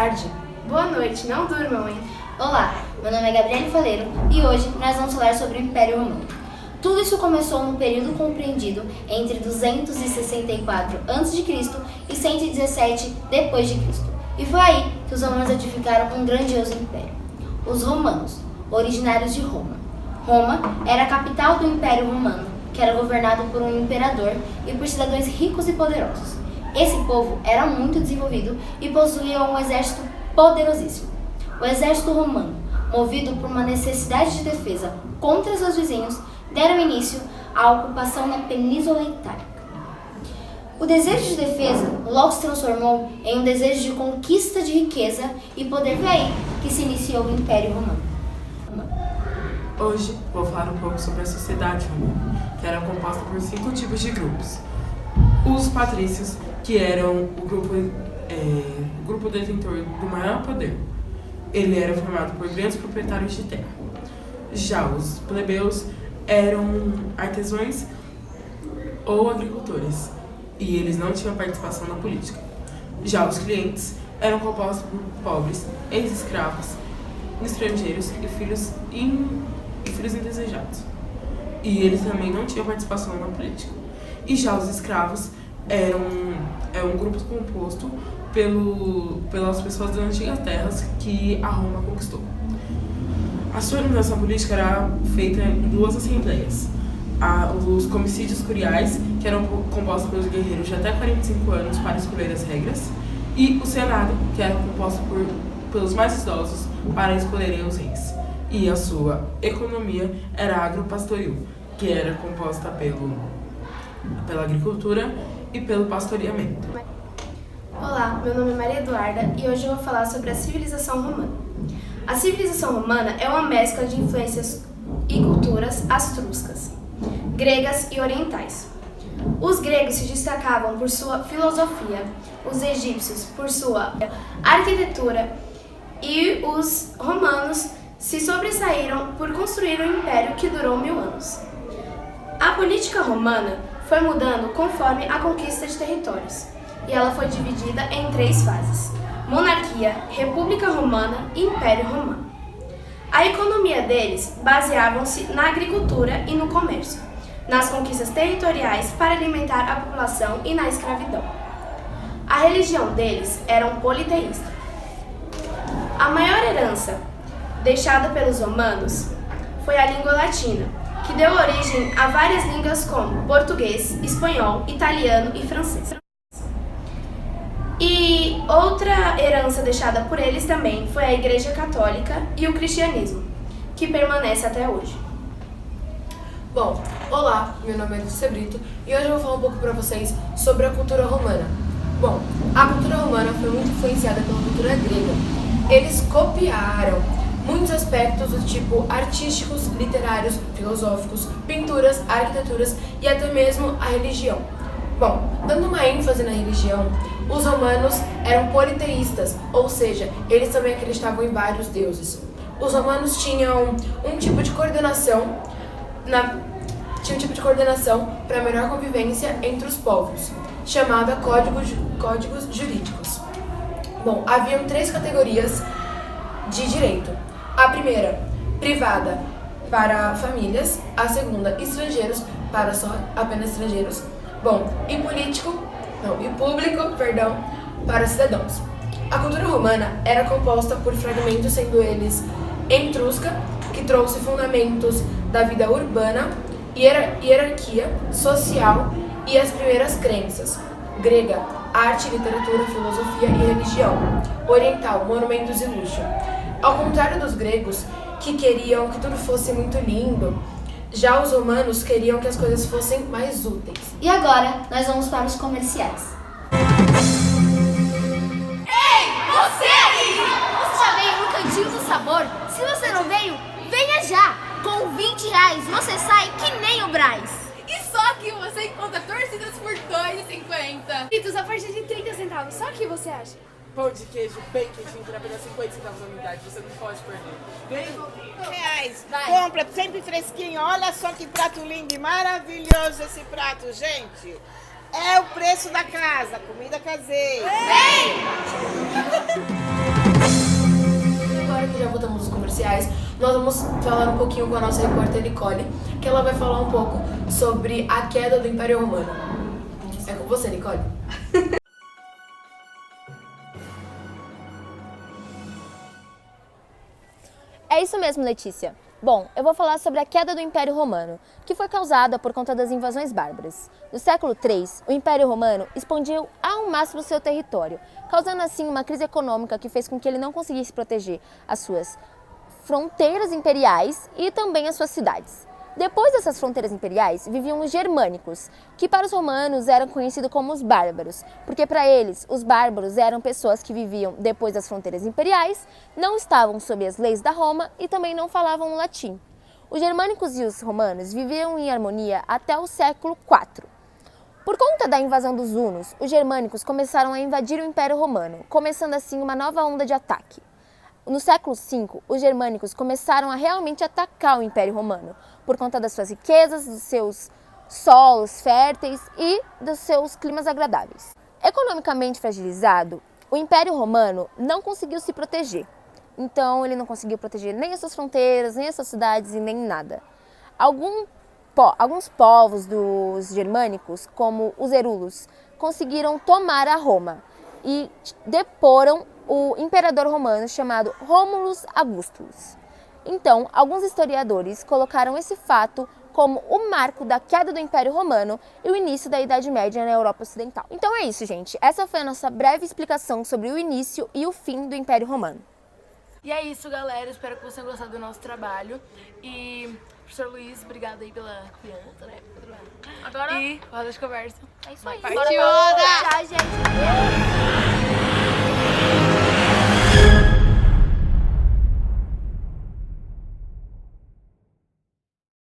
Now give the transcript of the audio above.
tarde. Boa noite, não durmam, hein? Olá, meu nome é Gabriele Faleiro e hoje nós vamos falar sobre o Império Romano. Tudo isso começou num período compreendido entre 264 a.C. e 117 d.C. E foi aí que os romanos edificaram um grandioso império. Os romanos, originários de Roma. Roma era a capital do Império Romano, que era governado por um imperador e por cidadãos ricos e poderosos. Esse povo era muito desenvolvido e possuía um exército poderosíssimo. O exército romano, movido por uma necessidade de defesa contra seus vizinhos, deram início à ocupação na Península Itálica. O desejo de defesa logo se transformou em um desejo de conquista de riqueza e poder. Foi aí que se iniciou o Império Romano. Hoje vou falar um pouco sobre a sociedade romana, que era composta por 5 tipos de grupos. Os patrícios, que eram o grupo detentor do maior poder. Ele era formado por grandes proprietários de terra. Já os plebeus eram artesãos ou agricultores, e eles não tinham participação na política. Já os clientes eram compostos por pobres, ex-escravos, estrangeiros e filhos indesejados. E eles também não tinham participação na política. E já os escravos eram um grupo composto pelas pessoas das antigas terras que a Roma conquistou. A sua organização política era feita em 2 assembleias. Os comicídios curiais, que eram compostos pelos guerreiros de até 45 anos para escolher as regras, e o Senado, que era composto pelos mais idosos para escolherem os reis. E a sua economia era agropastoril, que era composta pela agricultura e pelo pastoreamento. Olá, meu nome é Maria Eduarda e hoje eu vou falar sobre a civilização romana. A civilização romana é uma mescla de influências e culturas astruscas, gregas e orientais. Os gregos se destacavam por sua filosofia, os egípcios por sua arquitetura e os romanos se sobressaíram por construir um império que durou 1000 anos. A política romana foi mudando conforme a conquista de territórios, e ela foi dividida em 3 fases: monarquia, república romana e império romano. A economia deles baseava-se na agricultura e no comércio, nas conquistas territoriais para alimentar a população e na escravidão. A religião deles era um politeísta. A maior herança deixada pelos romanos foi a língua latina, que deu origem a várias línguas como português, espanhol, italiano e francês. E outra herança deixada por eles também foi a Igreja Católica e o cristianismo, que permanece até hoje. Bom, olá, meu nome é Letícia Brito e hoje eu vou falar um pouco para vocês sobre a cultura romana. Bom, a cultura romana foi muito influenciada pela cultura grega. Eles copiaram muitos aspectos do tipo artísticos, literários, filosóficos, pinturas, arquiteturas e até mesmo a religião. Bom, dando uma ênfase na religião, os romanos eram politeístas, ou seja, eles também acreditavam em vários deuses. Os romanos tinham um tipo de coordenação para a melhor convivência entre os povos, chamada códigos jurídicos. Bom, haviam 3 categorias de direito. A primeira, privada, para famílias. A segunda, estrangeiros, para apenas estrangeiros. Bom, e público, para cidadãos. A cultura romana era composta por fragmentos, sendo eles etrusca, que trouxe fundamentos da vida urbana, hierarquia social e as primeiras crenças. Grega, arte, literatura, filosofia e religião. Oriental, monumentos e luxo. Ao contrário dos gregos, que queriam que tudo fosse muito lindo, já os romanos queriam que as coisas fossem mais úteis. E agora nós vamos para os comerciais. Ei, você aí! Você já veio no Cantinho do Sabor? Se você não veio, venha já! Com R$20 você sai que nem o Brás. E só aqui você encontra torcidas por R$2,50. Fritos a partir de 30 centavos, só que você acha? Pão de queijo bem quentinho por apenas 50 centavos a unidade, você não pode perder. Vem! Reais. Compra, sempre fresquinho. Olha só que prato lindo e maravilhoso esse prato, gente. É o preço da casa, comida caseira. Agora que já voltamos aos comerciais, nós vamos falar um pouquinho com a nossa repórter Nicole, que ela vai falar um pouco sobre a queda do Império Romano. É com você, Nicole. É isso mesmo, Letícia. Bom, eu vou falar sobre a queda do Império Romano, que foi causada por conta das invasões bárbaras. No século III, o Império Romano expandiu ao máximo seu território, causando assim uma crise econômica que fez com que ele não conseguisse proteger as suas fronteiras imperiais e também as suas cidades. Depois dessas fronteiras imperiais, viviam os germânicos, que para os romanos eram conhecidos como os bárbaros, porque para eles, os bárbaros eram pessoas que viviam depois das fronteiras imperiais, não estavam sob as leis da Roma e também não falavam o latim. Os germânicos e os romanos viviam em harmonia até o século IV. Por conta da invasão dos hunos, os germânicos começaram a invadir o Império Romano, começando assim uma nova onda de ataque. No século V, os germânicos começaram a realmente atacar o Império Romano, por conta das suas riquezas, dos seus solos férteis e dos seus climas agradáveis. Economicamente fragilizado, o Império Romano não conseguiu se proteger. Então, ele não conseguiu proteger nem as suas fronteiras, nem as suas cidades e nem nada. Alguns povos dos germânicos, como os herulos, conseguiram tomar a Roma e deporam o imperador romano chamado Romulus Augustulus. Então, alguns historiadores colocaram esse fato como o marco da queda do Império Romano e o início da Idade Média na Europa Ocidental. Então é isso, gente. Essa foi a nossa breve explicação sobre o início e o fim do Império Romano. E é isso, galera. Espero que vocês tenham gostado do nosso trabalho. E, professor Luiz, obrigada aí pela confiança, né? Agora, e roda de conversa. É isso aí. Partiu, Oda! Tchau, gente.